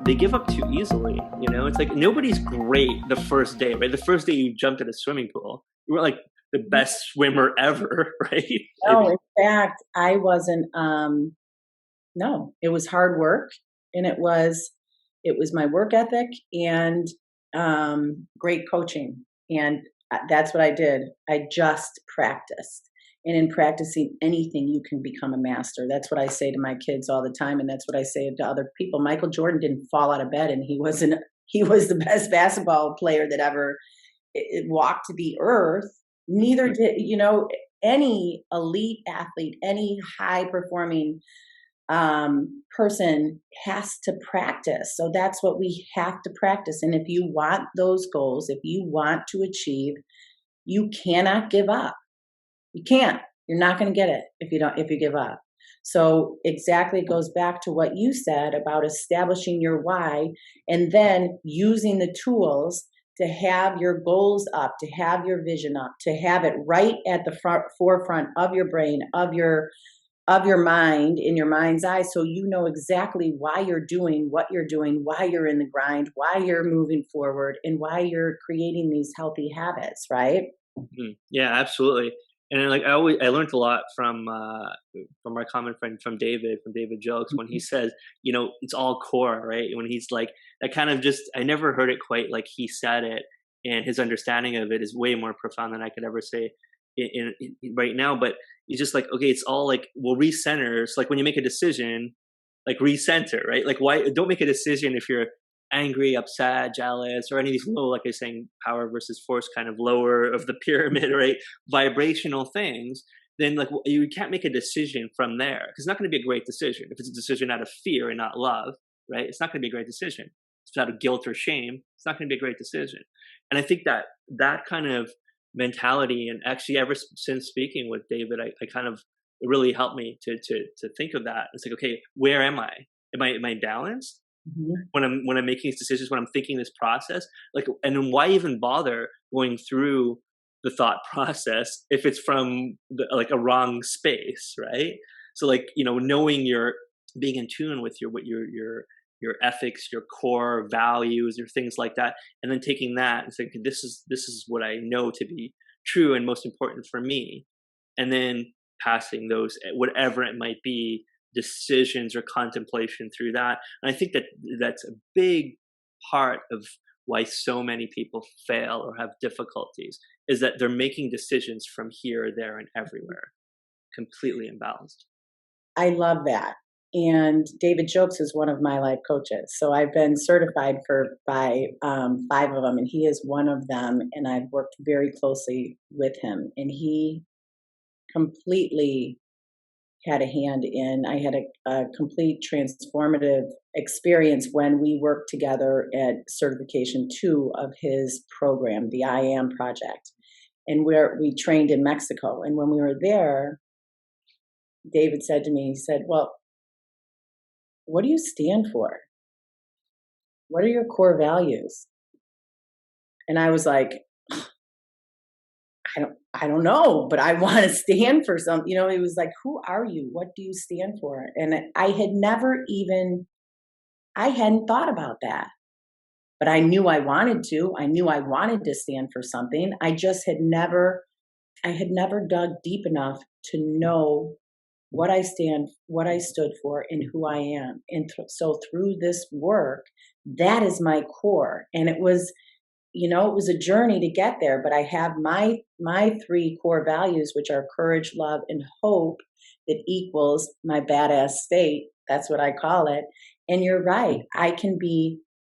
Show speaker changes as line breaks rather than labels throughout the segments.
they give up too easily. It's like nobody's great the first day, right? The first day you jumped in a swimming pool, you were like the best swimmer ever, right?
No, in fact, I wasn't, no, it was hard work, and it was my work ethic and great coaching. And that's what I did. I just practiced. And in practicing anything, you can become a master. That's what I say to my kids all the time. And that's what I say to other people. Michael Jordan didn't fall out of bed and he was the best basketball player that ever walked the earth. Neither did, any elite athlete, any high performing person has to practice. So that's what we have to practice. And if you want those goals, if you want to achieve, you cannot give up. You can't. You're not going to get it if you give up. So exactly, it goes back to what you said about establishing your why and then using the tools to have your goals up, to have your vision up, to have it right at the forefront of your brain, of your mind, in your mind's eye, so you know exactly why you're doing what you're doing, why you're in the grind, why you're moving forward, and why you're creating these healthy habits, right?
Mm-hmm. Yeah, absolutely. And like I learned a lot from our common friend from David Jokes when he says, it's all core, right? When he's like, that kind of just, I never heard it quite like he said it, and his understanding of it is way more profound than I could ever say in right now. But it's just like, okay, it's all like, well, recenter. So like when you make a decision, like recenter, right? Like why don't make a decision if you're angry, upset, jealous, or any of these low, like I was saying, power versus force, kind of lower of the pyramid, right? Vibrational things. Then like you can't make a decision from there because it's not going to be a great decision. If it's a decision out of fear and not love, right? It's not going to be a great decision. If it's out of guilt or shame, it's not going to be a great decision. And I think that kind of mentality, and actually ever since speaking with David, I kind of, it really helped me to think of that. It's like, okay, where am I? Am I balanced? Mm-hmm. When I'm making these decisions, when I'm thinking this process, like, and then why even bother going through the thought process if it's from like a wrong space, right? So like, knowing you're being in tune with your ethics, your core values, your things like that, and then taking that and saying, this is what I know to be true and most important for me, and then passing those, whatever it might be, decisions or contemplation through that. And I think that's a big part of why so many people fail or have difficulties, is that they're making decisions from here, there, and everywhere, completely imbalanced.
I love that. And David Jokes is one of my life coaches. So I've been certified by 5 of them, and he is one of them. And I've worked very closely with him. And he completely had a hand in, I had a complete transformative experience when we worked together at certification 2 of his program, the I Am Project. And we trained in Mexico. And when we were there, David said to me, he said, well, what do you stand for? What are your core values? And I was like, I don't know, but I want to stand for something. It was like, who are you? What do you stand for? And I hadn't thought about that, but I knew I wanted to. I knew I wanted to stand for something. I had never dug deep enough to know what I stood for and who I am. And so through this work, that is my core. And it was, it was a journey to get there, but I have my 3 core values, which are courage, love, and hope, that equals my badass state. That's what I call it. And you're right.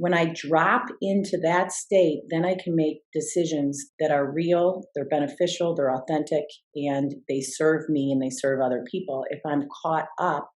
When I drop into that state, then I can make decisions that are real, they're beneficial, they're authentic, and they serve me and they serve other people. If I'm caught up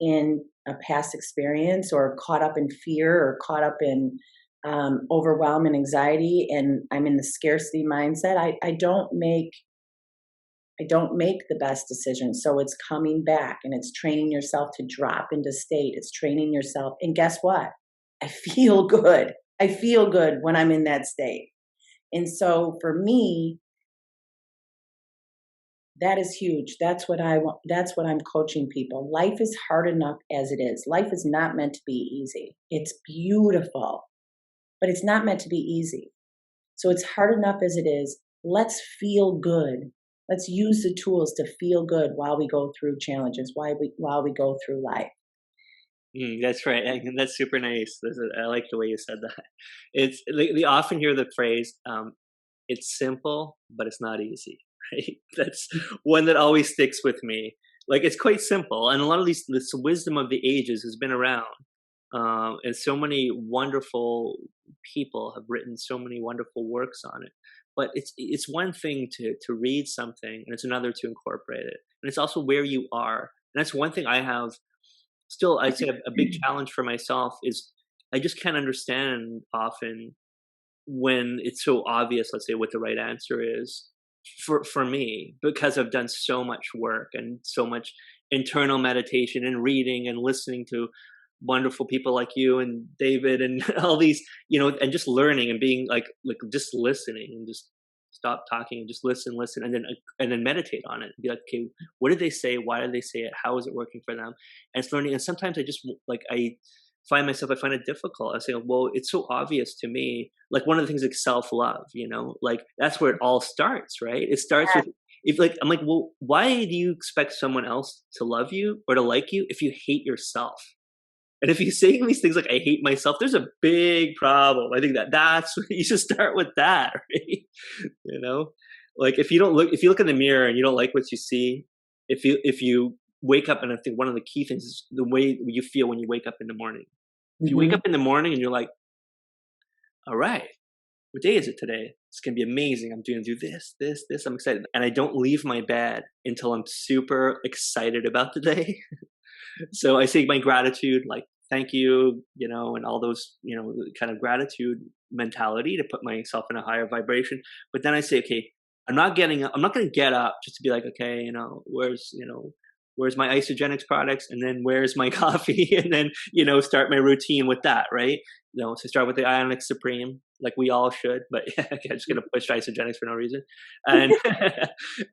in a past experience, or caught up in fear, or caught up in overwhelm and anxiety, and I'm in the scarcity mindset, I don't make the best decisions. So it's coming back, and it's training yourself to drop into state. It's training yourself. And guess what? I feel good. I feel good when I'm in that state. And so for me, That is huge. That's what I want. That's what I'm coaching people. Life is hard enough as it is. Life is not meant to be easy. It's beautiful, but it's not meant to be easy. So it's hard enough as it is. Let's feel good. Let's use the tools to feel good while we go through challenges, while we go through life.
That's right. And that's super nice. I like the way you said that. It's they often hear the phrase, "It's simple, but it's not easy." Right? That's one that always sticks with me. Like it's quite simple, and a lot of this wisdom of the ages has been around, and so many wonderful people have written so many wonderful works on it. But it's one thing to read something, and it's another to incorporate it, and it's also where you are. And that's one thing I have still. I'd say a big challenge for myself is I just can't understand often when it's so obvious, let's say, what the right answer is for me, because I've done so much work and so much internal meditation and reading and listening to wonderful people like you and David and all these, and just learning and being like just listening and just stop talking and just listen, and then meditate on it and be like, okay, what did they say? Why did they say it? How is it working for them? And it's learning. And sometimes I just like I find it difficult. I say, well, it's so obvious to me. Like one of the things like self-love, like that's where it all starts, right? It starts with if like I'm like, well, why do you expect someone else to love you or to like you if you hate yourself? And if you say these things like I hate myself, there's a big problem. I think that's you should start with that, right? You know, like if you look in the mirror and you don't like what you see, if you wake up, and I think one of the key things is the way you feel when you wake up in the morning. If you wake
Mhm.
up in the morning and you're like, all right, what day is it today? It's going to be amazing. I'm going to do this. I'm excited. And I don't leave my bed until I'm super excited about the day. So I say my gratitude, like, thank you, and all those, kind of gratitude mentality to put myself in a higher vibration. But then I say, okay, I'm not going to get up just to be like, okay, where's my isogenics products? And then where's my coffee? And then, start my routine with that, right? So start with the Ionic Supreme, like we all should, but yeah, okay, I'm just going to push isogenics for no reason. And,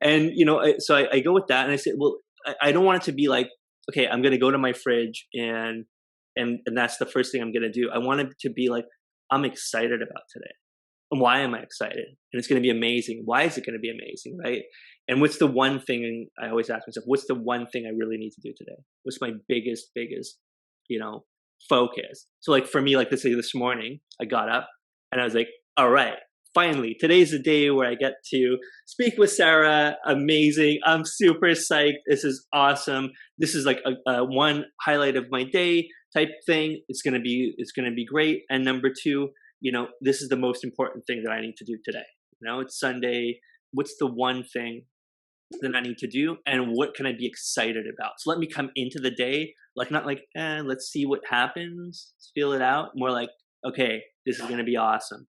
and, so I go with that and I say, well, I don't want it to be like, okay, I'm going to go to my fridge and that's the first thing I'm going to do. I want it to be like, I'm excited about today. And why am I excited? And it's going to be amazing. Why is it going to be amazing? Right. And what's the one thing I always ask myself, what's the one thing I really need to do today? What's my biggest, you know, focus? So like for me, like let's say this morning, I got up and I was like, all right, finally, today's the day where I get to speak with Sara. Amazing. I'm super psyched. This is awesome. This is like a one highlight of my day type thing. It's going to be great. And number two, this is the most important thing that I need to do today. It's Sunday. What's the one thing that I need to do? And what can I be excited about? So let me come into the day, like not like, let's see what happens, feel it out. More like, okay, this is going to be awesome.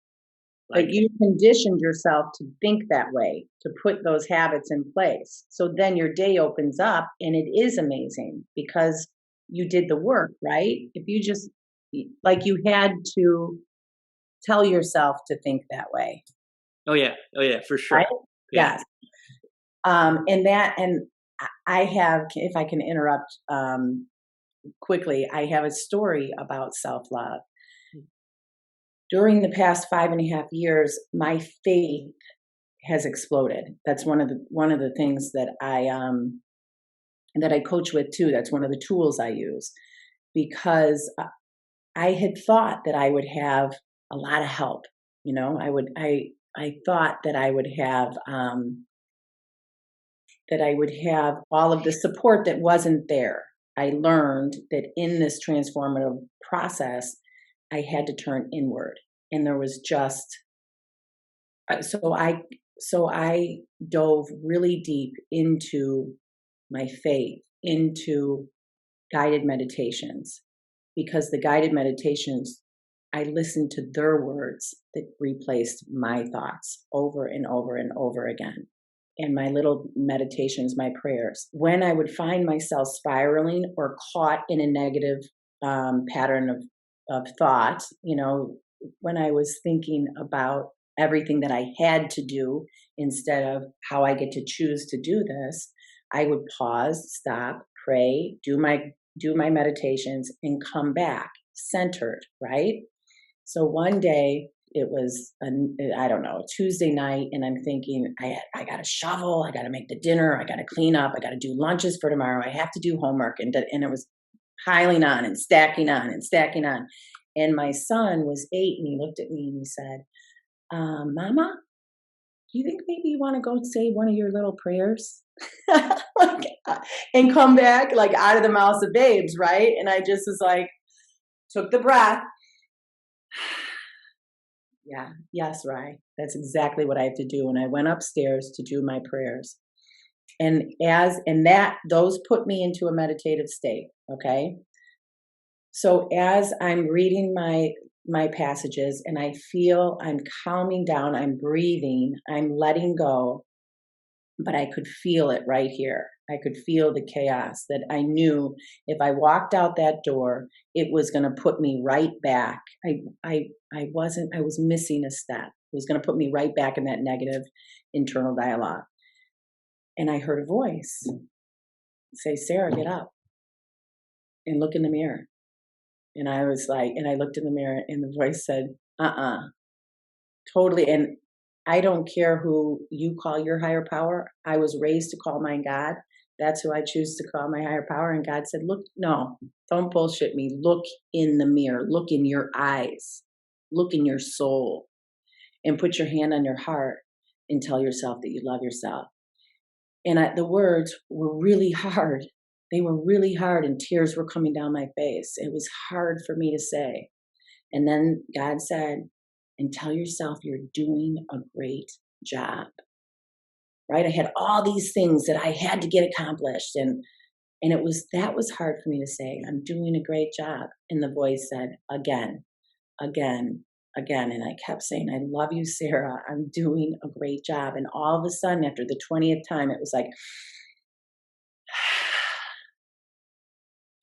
But
Like,
you conditioned yourself to think that way, to put those habits in place. So then your day opens up and it is amazing because you did the work, right? If you just, like, you had to tell yourself to think that way,
oh yeah, for
right?
sure. Yeah.
Yes. And I have, if I can interrupt quickly, I have a story about self love. During the past 5.5 years, my faith has exploded. That's one of the things that I coach with too. That's one of the tools I use because I had thought that I would have a lot of help. I thought that I would have all of the support that wasn't there. I learned that in this transformative process, I had to turn inward, and there was just so I dove really deep into my faith, into guided meditations, because the guided meditations, I listened to their words that replaced my thoughts over and over and over again. And my little meditations, my prayers. When I would find myself spiraling or caught in a negative pattern of thought, when I was thinking about everything that I had to do instead of how I get to choose to do this, I would pause, stop, pray, do my meditations and come back centered, right? So one day it was I don't know, a Tuesday night, and I'm thinking I got to shovel, I got to make the dinner, I got to clean up, I got to do lunches for tomorrow, I have to do homework, and it was piling on and stacking on and stacking on. And my son was 8, and he looked at me and he said, "Mama, do you think maybe you want to go say one of your little prayers?" Like, and come back like out of the mouths of babes, right? And I just was like, took the breath. Yeah, yes, Rye. That's exactly what I have to do. And I went upstairs to do my prayers. And those put me into a meditative state. Okay. So as I'm reading my passages and I feel I'm calming down, I'm breathing, I'm letting go, but I could feel it right here. I could feel the chaos that I knew if I walked out that door, it was going to put me right back. I was missing a step. It was going to put me right back in that negative internal dialogue. And I heard a voice say, "Sarah, get up and look in the mirror." And I was like, and I looked in the mirror and the voice said, totally. And I don't care who you call your higher power. I was raised to call mine God. That's who I choose to call my higher power. And God said, "Look, no, don't bullshit me. Look in the mirror. Look in your eyes. Look in your soul. And put your hand on your heart and tell yourself that you love yourself." And the words were really hard. They were really hard, and tears were coming down my face. It was hard for me to say. And then God said, "And tell yourself you're doing a great job." Right? I had all these things that I had to get accomplished. And that was hard for me to say. "I'm doing a great job." And the voice said, "Again, again, again." And I kept saying, "I love you, Sarah. I'm doing a great job." And all of a sudden, after the 20th time, it was like,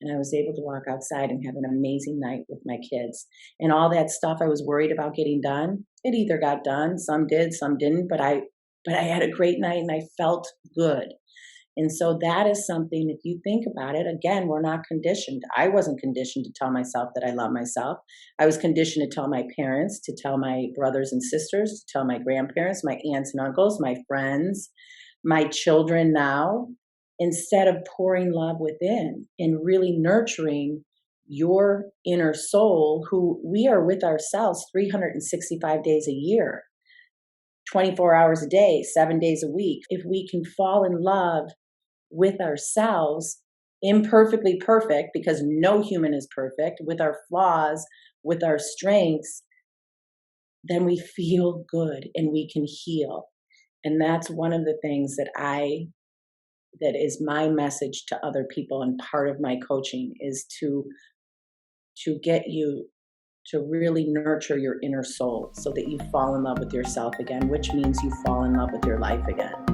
and I was able to walk outside and have an amazing night with my kids. And all that stuff I was worried about getting done, it either got done, some did, some didn't, but I had a great night and I felt good. And so that is something, if you think about it, again, we're not conditioned. I wasn't conditioned to tell myself that I love myself. I was conditioned to tell my parents, to tell my brothers and sisters, to tell my grandparents, my aunts and uncles, my friends, my children now, instead of pouring love within and really nurturing your inner soul, who we are with ourselves 365 days a year, 24 hours a day, 7 days a week. If we can fall in love with ourselves, imperfectly perfect, because no human is perfect, with our flaws, with our strengths, then we feel good and we can heal. And that's one of the things that is my message to other people, and part of my coaching is to get you to really nurture your inner soul so that you fall in love with yourself again, which means you fall in love with your life again.